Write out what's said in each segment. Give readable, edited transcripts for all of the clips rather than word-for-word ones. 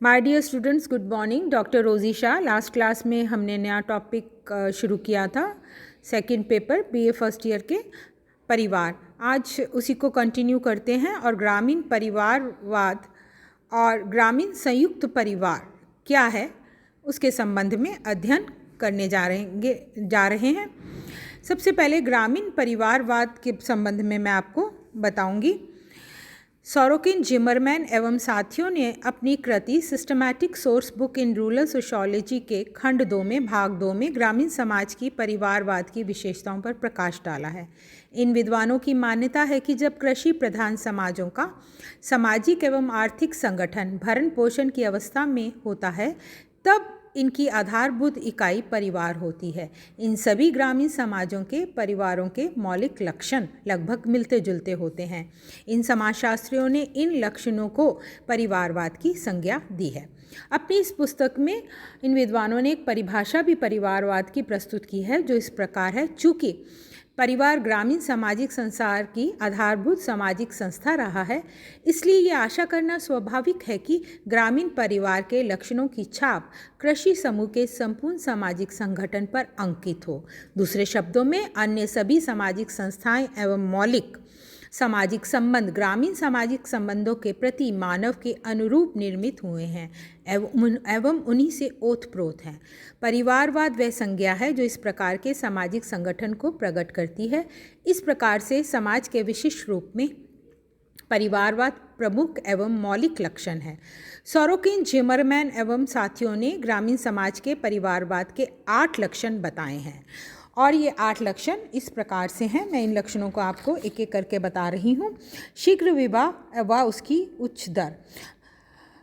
My dear students, good morning. Doctor Rosy Shah. Last class में हमने नया टॉपिक शुरू किया था, second paper BA first year के परिवार। आज उसी को कंटिन्यू करते हैं और ग्रामीण परिवारवाद और ग्रामीण संयुक्त परिवार क्या है उसके संबंध में अध्ययन करने जा रहे हैं। सबसे पहले ग्रामीण परिवारवाद के संबंध में मैं आपको बताऊंगी। सोरोकिन, जिमरमैन एवं साथियों ने अपनी कृति systematic source book in rural sociology के खंड 2 में भाग 2 में ग्रामीण समाज की परिवारवाद की विशेषताओं पर प्रकाश डाला है। इन विद्वानों की मान्यता है कि जब कृषि प्रधान समाजों का सामाजिक एवं आर्थिक संगठन भरण पोषण की अवस्था में होता है तब इनकी आधारभूत इकाई परिवार होती है। इन सभी ग्रामीण समाजों के परिवारों के मौलिक लक्षण लगभग मिलते जुलते होते हैं। इन समाजशास्त्रियों ने इन लक्षणों को परिवारवाद की संज्ञा दी है। अपनी इस पुस्तक में इन विद्वानों ने एक परिभाषा भी परिवारवाद की प्रस्तुत की है जो इस प्रकार है। चूँकि परिवार ग्रामीण सामाजिक संसार की आधारभूत सामाजिक संस्था रहा है, इसलिए ये आशा करना स्वाभाविक है कि ग्रामीण परिवार के लक्षणों की छाप कृषि समूह के संपूर्ण सामाजिक संगठन पर अंकित हो। दूसरे शब्दों में, अन्य सभी सामाजिक संस्थाएं एवं मौलिक सामाजिक संबंध ग्रामीण सामाजिक संबंधों के प्रति मानव के अनुरूप निर्मित हुए हैं एवं उन्हीं से ओतप्रोत हैं। परिवारवाद वह संज्ञा है जो इस प्रकार के सामाजिक संगठन को प्रकट करती है। इस प्रकार से समाज के विशिष्ट रूप में परिवारवाद प्रमुख एवं मौलिक लक्षण है। सोरोकिन, जिमरमैन एवं साथियों ने ग्रामीण समाज के परिवारवाद के 8 लक्षण बताए हैं और ये 8 लक्षण इस प्रकार से हैं। मैं इन लक्षणों को आपको एक एक करके बता रही हूँ। शीघ्र विवाह व उसकी उच्च दर।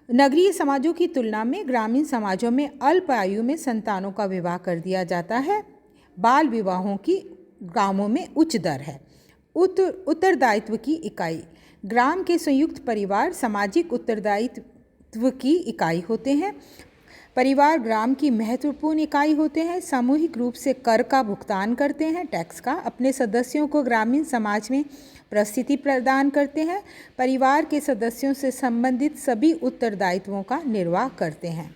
नगरीय समाजों की तुलना में ग्रामीण समाजों में अल्प आयु में संतानों का विवाह कर दिया जाता है। बाल विवाहों की गांवों में उच्च दर है। उत्तरदायित्व की इकाई। ग्राम के संयुक्त परिवार सामाजिक उत्तरदायित्व की इकाई होते हैं। परिवार ग्राम की महत्वपूर्ण इकाई होते हैं। सामूहिक रूप से कर का भुगतान करते हैं, टैक्स का, अपने सदस्यों को ग्रामीण समाज में प्रस्थिति प्रदान करते हैं। परिवार के सदस्यों से संबंधित सभी उत्तरदायित्वों का निर्वाह करते हैं।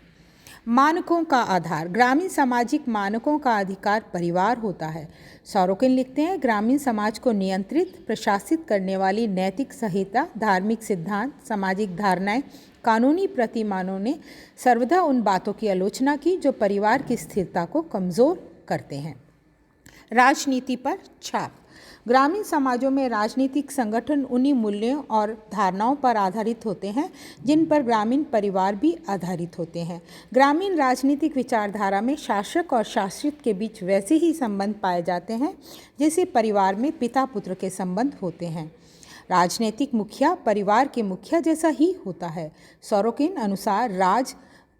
मानकों का आधार। ग्रामीण सामाजिक मानकों का अधिकार परिवार होता है। सोरोकिन लिखते हैं, ग्रामीण समाज को नियंत्रित प्रशासित करने वाली नैतिक संहिता, धार्मिक सिद्धांत, सामाजिक धारणाएं, कानूनी प्रतिमानों ने सर्वदा उन बातों की आलोचना की जो परिवार की स्थिरता को कमज़ोर करते हैं। राजनीति पर छाप। ग्रामीण समाजों में राजनीतिक संगठन उन्हीं मूल्यों और धारणाओं पर आधारित होते हैं जिन पर ग्रामीण परिवार भी आधारित होते हैं। ग्रामीण राजनीतिक विचारधारा में शासक और शासित के बीच वैसे ही संबंध पाए जाते हैं जैसे परिवार में पिता पुत्र के संबंध होते हैं। राजनीतिक मुखिया परिवार के मुखिया जैसा ही होता है। सोरोकिन अनुसार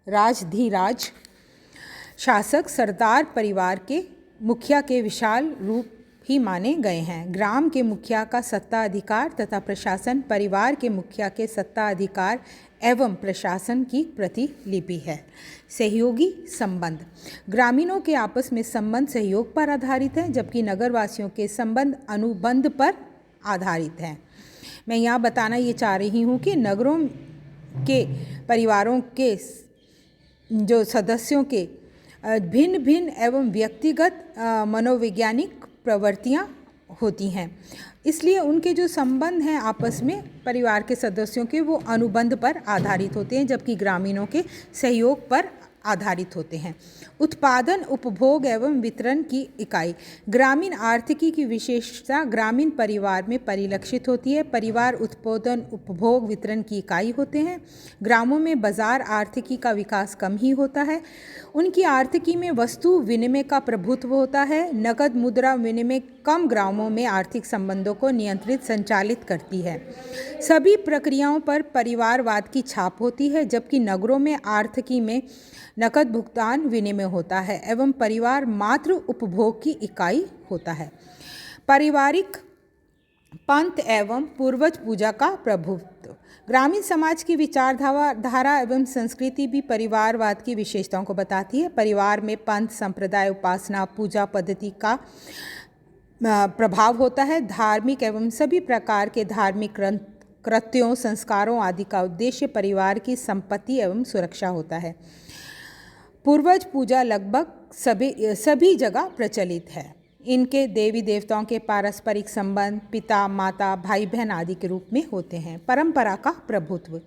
राजधिराज शासक सरदार परिवार के मुखिया के विशाल रूप ही माने गए हैं। ग्राम के मुखिया का सत्ता अधिकार तथा प्रशासन परिवार के मुखिया के सत्ता अधिकार एवं प्रशासन की प्रतिलिपि है। सहयोगी संबंध। ग्रामीणों के आपस में संबंध सहयोग पर आधारित है जबकि नगरवासियों के संबंध अनुबंध पर आधारित हैं। मैं यहाँ बताना ये चाह रही हूँ कि नगरों के परिवारों के जो सदस्यों के भिन्न भिन्न एवं व्यक्तिगत मनोवैज्ञानिक प्रवृत्तियाँ होती हैं, इसलिए उनके जो संबंध हैं आपस में परिवार के सदस्यों के वो अनुबंध पर आधारित होते हैं जबकि ग्रामीणों के सहयोग पर आधारित होते हैं। उत्पादन, उपभोग एवं वितरण की इकाई। ग्रामीण आर्थिकी की विशेषता ग्रामीण परिवार में परिलक्षित होती है। परिवार उत्पादन, उपभोग, वितरण की इकाई होते हैं। ग्रामों में बाजार आर्थिकी का विकास कम ही होता है। उनकी आर्थिकी में वस्तु विनिमय का प्रभुत्व होता है। नकद मुद्रा विनिमय कम ग्रामों में आर्थिक संबंधों को नियंत्रित संचालित करती है। सभी प्रक्रियाओं पर परिवारवाद की छाप होती है जबकि नगरों में आर्थिकी में नकद भुगतान विनिमय होता है एवं परिवार मात्र उपभोग की इकाई होता है। पारिवारिक पंथ एवं पूर्वज पूजा का प्रभुत्व। ग्रामीण समाज की विचारधारा एवं संस्कृति भी परिवारवाद की विशेषताओं को बताती है। परिवार में पंथ, संप्रदाय, उपासना, पूजा पद्धति का प्रभाव होता है। धार्मिक एवं सभी प्रकार के धार्मिक ग्रंथ कृत्यों, संस्कारों आदि का उद्देश्य परिवार की संपत्ति एवं सुरक्षा होता है। पूर्वज पूजा लगभग सभी जगह प्रचलित है। इनके देवी देवताओं के पारस्परिक संबंध पिता, माता, भाई बहन आदि के रूप में होते हैं। परंपरा का प्रभुत्व।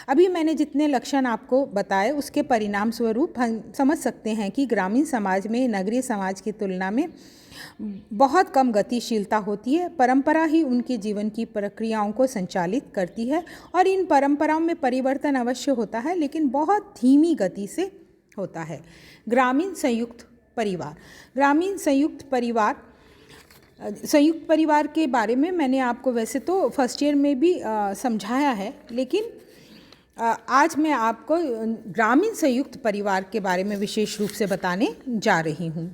अभी मैंने जितने लक्षण आपको बताए उसके परिणाम स्वरूप हम समझ सकते हैं कि ग्रामीण समाज में नगरीय समाज की तुलना में बहुत कम गतिशीलता होती है। परंपरा ही उनके जीवन की प्रक्रियाओं को संचालित करती है और इन परंपराओं में परिवर्तन अवश्य होता है, लेकिन बहुत धीमी गति से होता है। ग्रामीण संयुक्त परिवार। ग्रामीण संयुक्त परिवार के बारे में मैंने आपको वैसे तो फर्स्ट ईयर में भी समझाया है, लेकिन आज मैं आपको ग्रामीण संयुक्त परिवार के बारे में विशेष रूप से बताने जा रही हूँ।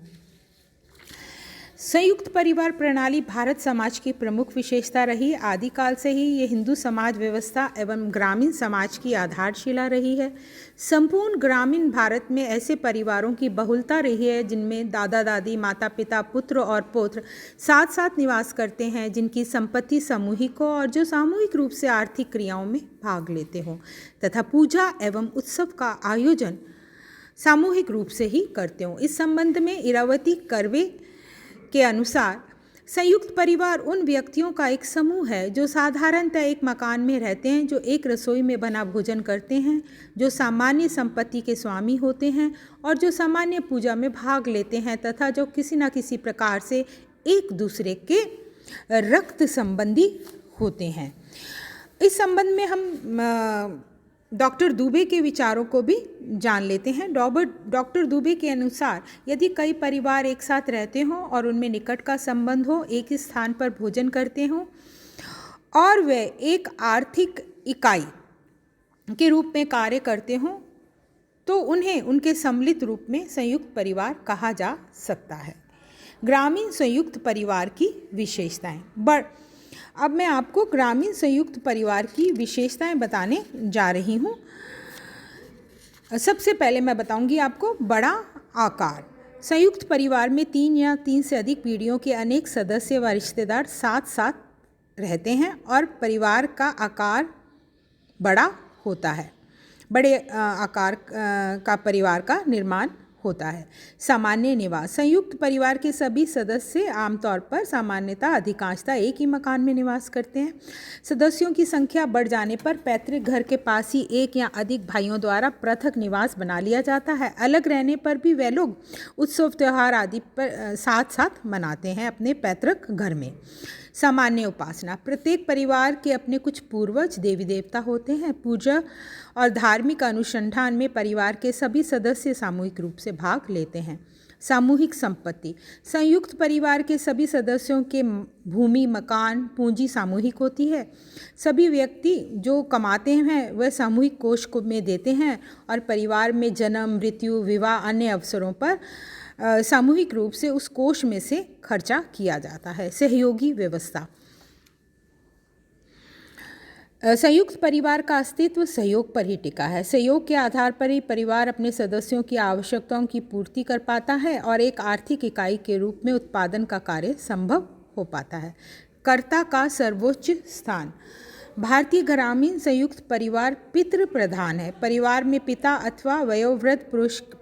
संयुक्त परिवार प्रणाली भारत समाज की प्रमुख विशेषता रही। आदिकाल से ही ये हिंदू समाज व्यवस्था एवं ग्रामीण समाज की आधारशिला रही है। संपूर्ण ग्रामीण भारत में ऐसे परिवारों की बहुलता रही है जिनमें दादा दादी, माता पिता, पुत्र और पौत्र साथ साथ निवास करते हैं, जिनकी संपत्ति सामूहिक हो और जो सामूहिक रूप से आर्थिक क्रियाओं में भाग लेते हों तथा पूजा एवं उत्सव का आयोजन सामूहिक रूप से ही करते हों। इस संबंध में इरावती कर्वे के अनुसार संयुक्त परिवार उन व्यक्तियों का एक समूह है जो साधारणतः एक मकान में रहते हैं, जो एक रसोई में बना भोजन करते हैं, जो सामान्य संपत्ति के स्वामी होते हैं और जो सामान्य पूजा में भाग लेते हैं तथा जो किसी न किसी प्रकार से एक दूसरे के रक्त संबंधी होते हैं। इस संबंध में हम डॉक्टर दुबे के विचारों को भी जान लेते हैं। डॉक्टर दुबे के अनुसार यदि कई परिवार एक साथ रहते हों और उनमें निकट का संबंध हो, एक ही स्थान पर भोजन करते हों और वे एक आर्थिक इकाई के रूप में कार्य करते हों, तो उन्हें उनके सम्मिलित रूप में संयुक्त परिवार कहा जा सकता है। ग्रामीण संयुक्त परिवार की विशेषताएं। अब मैं आपको ग्रामीण संयुक्त परिवार की विशेषताएं बताने जा रही हूँ। सबसे पहले मैं बताऊंगी आपको बड़ा आकार। संयुक्त परिवार में 3 या 3 से अधिक पीढ़ियों के अनेक सदस्य व रिश्तेदार साथ साथ रहते हैं और परिवार का आकार बड़ा होता है। बड़े आकार का परिवार का निर्माण होता है। सामान्य निवास। संयुक्त परिवार के सभी सदस्य आमतौर पर सामान्यतः अधिकांशतः एक ही मकान में निवास करते हैं। सदस्यों की संख्या बढ़ जाने पर पैतृक घर के पास ही एक या अधिक भाइयों द्वारा पृथक निवास बना लिया जाता है। अलग रहने पर भी वे लोग उत्सव त्यौहार आदि पर साथ साथ मनाते हैं अपने पैतृक घर में। सामान्य उपासना। प्रत्येक परिवार के अपने कुछ पूर्वज देवी देवता होते हैं। पूजा और धार्मिक अनुसंधान में परिवार के सभी सदस्य सामूहिक रूप से भाग लेते हैं। सामूहिक संपत्ति। संयुक्त परिवार के सभी सदस्यों के भूमि, मकान, पूंजी सामूहिक होती है। सभी व्यक्ति जो कमाते हैं वह सामूहिक कोष में देते हैं और परिवार में जन्म, मृत्यु, विवाह, अन्य अवसरों पर सामूहिक रूप से उस कोष में से खर्चा किया जाता है। सहयोगी व्यवस्था। संयुक्त परिवार का अस्तित्व सहयोग पर ही टिका है। सहयोग के आधार पर ही परिवार अपने सदस्यों की आवश्यकताओं की पूर्ति कर पाता है और एक आर्थिक इकाई के रूप में उत्पादन का कार्य संभव हो पाता है। कर्ता का सर्वोच्च स्थान। भारतीय ग्रामीण संयुक्त परिवार पितृ प्रधान है। परिवार में पिता अथवा वयोवृद्ध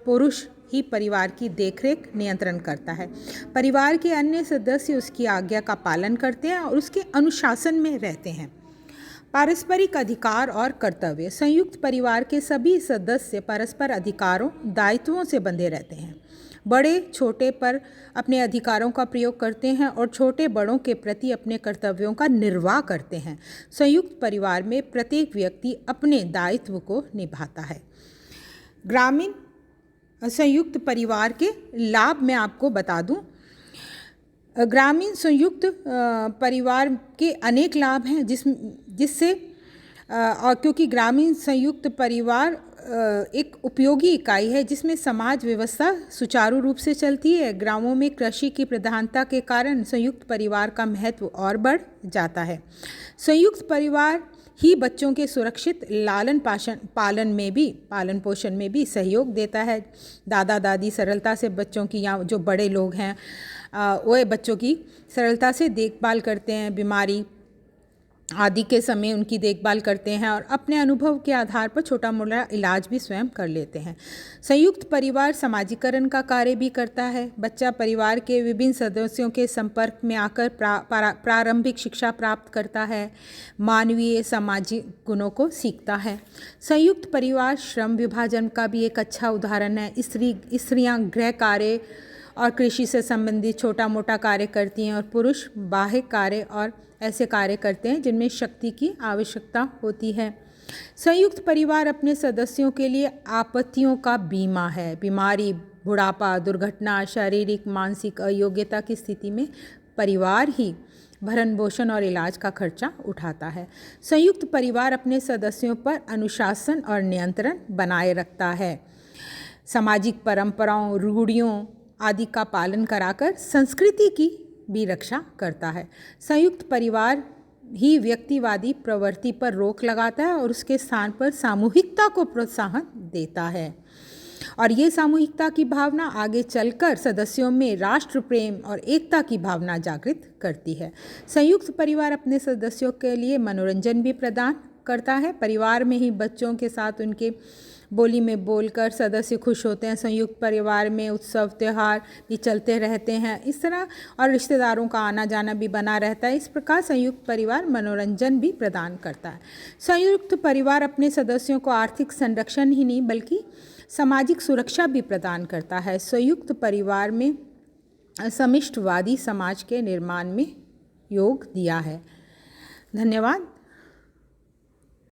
पुरुष ही परिवार की देखरेख नियंत्रण करता है। परिवार के अन्य सदस्य उसकी आज्ञा का पालन करते हैं और उसके अनुशासन में रहते हैं। पारस्परिक अधिकार और कर्तव्य। संयुक्त परिवार के सभी सदस्य परस्पर अधिकारों, दायित्वों से बंधे रहते हैं। बड़े छोटे पर अपने अधिकारों का प्रयोग करते हैं और छोटे बड़ों के प्रति अपने कर्तव्यों का निर्वाह करते हैं। संयुक्त परिवार में प्रत्येक व्यक्ति अपने दायित्व को निभाता है। ग्रामीण संयुक्त परिवार के लाभ मैं आपको बता दूं। ग्रामीण संयुक्त परिवार के अनेक लाभ हैं जिससे और क्योंकि ग्रामीण संयुक्त परिवार एक उपयोगी इकाई है जिसमें समाज व्यवस्था सुचारू रूप से चलती है। गांवों में कृषि की प्रधानता के कारण संयुक्त परिवार का महत्व और बढ़ जाता है। संयुक्त परिवार ही बच्चों के सुरक्षित पालन पोषण में भी सहयोग देता है। दादा दादी सरलता से बच्चों की या जो बड़े लोग हैं वह बच्चों की सरलता से देखभाल करते हैं। बीमारी आदि के समय उनकी देखभाल करते हैं और अपने अनुभव के आधार पर छोटा मोटा इलाज भी स्वयं कर लेते हैं। संयुक्त परिवार समाजीकरण का कार्य भी करता है। बच्चा परिवार के विभिन्न सदस्यों के संपर्क में आकर प्रारंभिक शिक्षा प्राप्त करता है, मानवीय सामाजिक गुणों को सीखता है। संयुक्त परिवार श्रम विभाजन का भी एक अच्छा उदाहरण है। स्त्रियाँ गृह कार्य और कृषि से संबंधित छोटा मोटा कार्य करती हैं और पुरुष बाह्य कार्य और ऐसे कार्य करते हैं जिनमें शक्ति की आवश्यकता होती है। संयुक्त परिवार अपने सदस्यों के लिए आपत्तियों का बीमा है। बीमारी, बुढ़ापा, दुर्घटना, शारीरिक मानसिक अयोग्यता की स्थिति में परिवार ही भरण पोषण और इलाज का खर्चा उठाता है। संयुक्त परिवार अपने सदस्यों पर अनुशासन और नियंत्रण बनाए रखता है। सामाजिक परंपराओं, रूढ़ियों आदि का पालन कराकर संस्कृति की भी रक्षा करता है। संयुक्त परिवार ही व्यक्तिवादी प्रवृत्ति पर रोक लगाता है और उसके स्थान पर सामूहिकता को प्रोत्साहन देता है। और ये सामूहिकता की भावना आगे चलकर सदस्यों में राष्ट्र प्रेम और एकता की भावना जागृत करती है। संयुक्त परिवार अपने सदस्यों के लिए मनोरंजन भी प्रदान करता है। परिवार में ही बच्चों के साथ उनके बोली में बोलकर सदस्य खुश होते हैं। संयुक्त परिवार में उत्सव त्यौहार भी चलते रहते हैं इस तरह, और रिश्तेदारों का आना जाना भी बना रहता है। इस प्रकार संयुक्त परिवार मनोरंजन भी प्रदान करता है। संयुक्त परिवार अपने सदस्यों को आर्थिक संरक्षण ही नहीं बल्कि सामाजिक सुरक्षा भी प्रदान करता है। संयुक्त परिवार में समिष्टवादी समाज के निर्माण में योग दिया है। धन्यवाद।